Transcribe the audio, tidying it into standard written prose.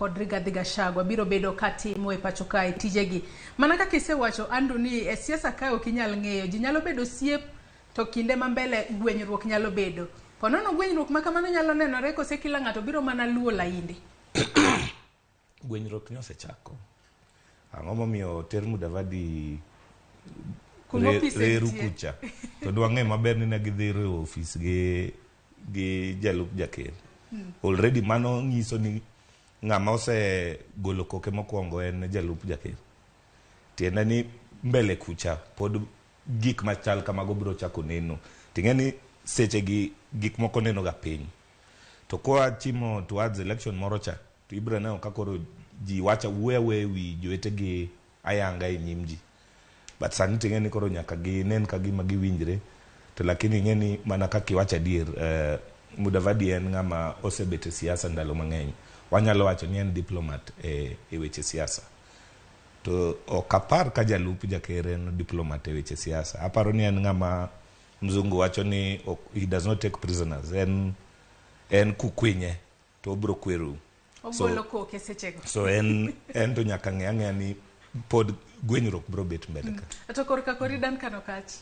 kod Rigathi Gachagua biro bedo katimo e pacho kae tijegi. Mana kaka isewacho Andrew ni e siasa kae ok inyal ng'eyo, ji nyalo bedo siep to kinde ma mbele gwenyruok nyalo bedo. Ponono gwenyruok ma kamano nyalo nenore kose kila ng'ato biro mana luwo lainde. Gwenyruok nyosechako. Ang'o momiyo Ter Mudavadi reru kucha to dwang'e maber ni ne gidhi riwo ofis gi jalup jakel. Already mano nyiso ni ng'ama osegolo koke mokwongo en jalup jakel. Tiende ni mbele kucha pod gik machal kamago biro chako neno. Ting'e ni seche gi gik moko neno ga piny. To kwa timo towards election moro cha to ibiro neno kakoro ji wacha wuoyo wi jowetegi ayanga e nyim ji. But sani ting'e ni koro nyaka ginen ka gima giwinjre. To lakini ing'e ni mana kaka iwacho adier, Mudavadi en ng'ama osebet e siasa ndalo mang'eny. Wanyalo wacho ni en diplomat e weche siasa. To ok apar ka jalup jaker en diplomat e weche siasa. Aparo ni en ng'ama mzungu wacho ni he does not take prisoners. En kukwinye to obro kweru. Ogolo koke sechego. So en to nyaka ng'e ni pod gwenyruok bro bet mbele ka. To korka kori Dan Kano Kachi.